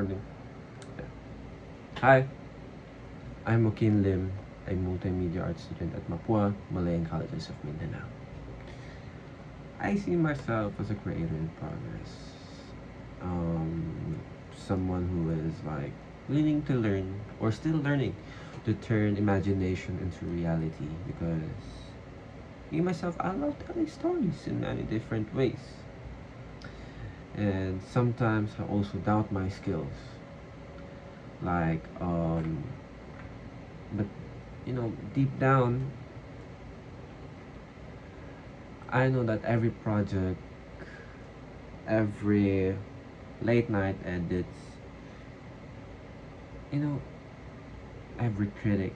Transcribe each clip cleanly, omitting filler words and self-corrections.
Morning. Yeah. Hi, I'm Joaquin Lim, a multimedia art student at Mapua, Malayan Colleges of Mindanao. I see myself as a creator in progress. Someone who is like willing to learn or still learning to turn imagination into reality because me myself, I love telling stories in many different ways. And sometimes I also doubt my skills. Like, but deep down, I know that every project, every late night edits, you know, every critic,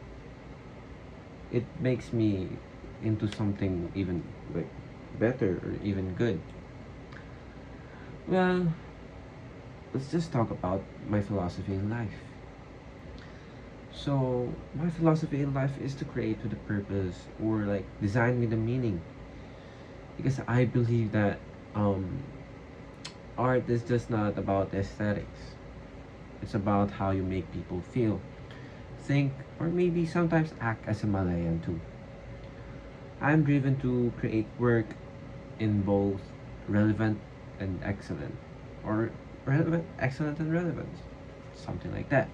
it makes me into something even like better or even good. Well, let's just talk about my philosophy in life. So, my philosophy in life is to create with a purpose or like design with a meaning because I believe that um, art is just not about aesthetics. It's about how you make people feel, think, or maybe sometimes act as a Malayan too. I'm driven to create work in both relevant and excellent, or relevant, excellent, and relevant, something like that.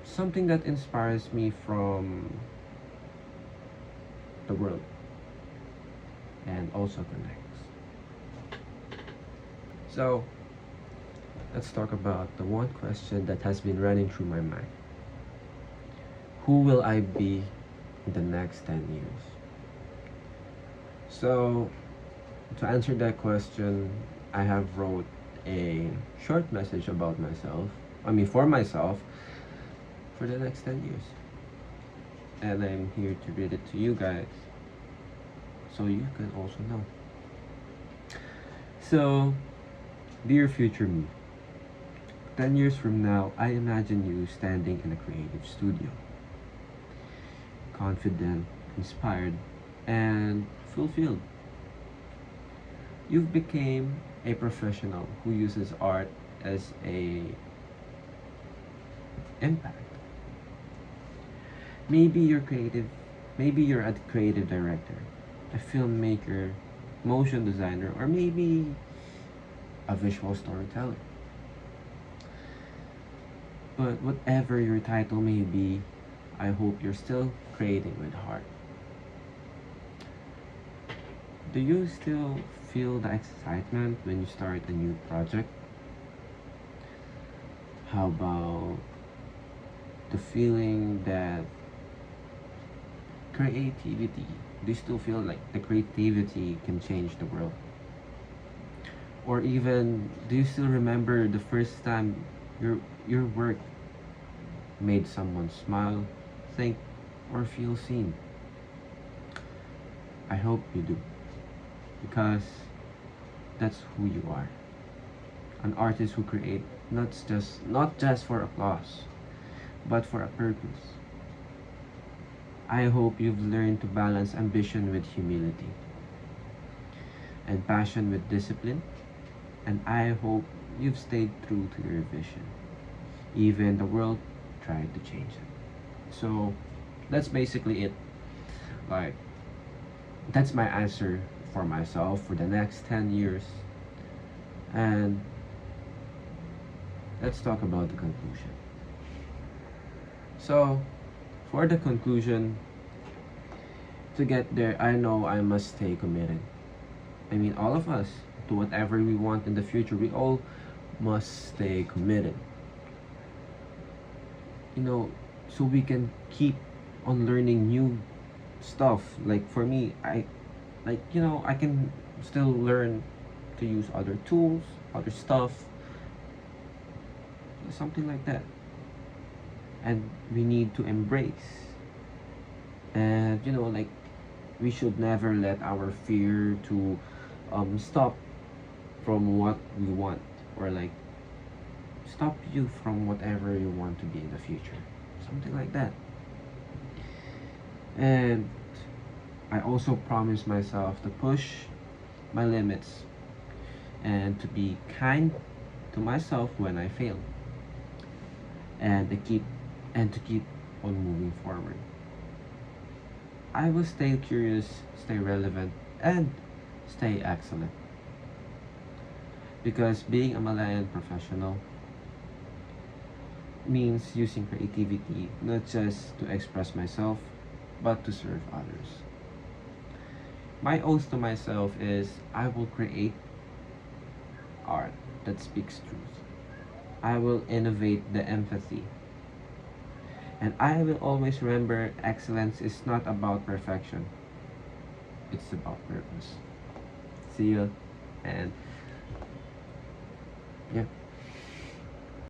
Something that inspires me from the world and also connects. So, let's talk about the one question that has been running through my mind. Who will I be in the next 10 years? So, to answer that question, I have wrote a short message about myself. I mean, for myself, for the next 10 years. And I'm here to read it to you guys so you can also know. So, dear future me, 10 years from now, I imagine you standing in a creative studio, confident, inspired, and fulfilled. You've become a professional who uses art as a impact. Maybe you're creative, maybe you're a creative director, a filmmaker, motion designer, or maybe a visual storyteller. But whatever your title may be, I hope you're still creating with heart. Do you still feel the excitement when you start a new project? How about the feeling that creativity, do you still feel like the creativity can change the world? Or even, do you still remember the first time your work made someone smile, think, or feel seen? I hope you do, because that's who you are. An artist who create not just for applause, but for a purpose. I hope you've learned to balance ambition with humility and passion with discipline, and I hope you've stayed true to your vision, even the world tried to change it. So that's basically it. Like, that's my answer for myself for the next 10 years. And let's talk about the conclusion. So, for the conclusion, to get there, I know I must stay committed. I mean, all of us, to whatever we want in the future, we all must stay committed. You know, so we can keep on learning new stuff. Like for me, I can still learn to use other tools, other stuff, something like that. And we need to embrace. And like we should never let our fear to stop from what we want, or like stop you from whatever you want to be in the future, something like that. And I also promise myself to push my limits and to be kind to to myself when I fail, and to keep on moving forward. I will stay curious, stay relevant, and stay excellent. Because being a Malayan professional means using creativity not just to express myself, but to serve others. My oath to myself is I will create art that speaks truth. I will innovate the empathy. And I will always remember excellence is not about perfection, it's about purpose. See you, and yeah.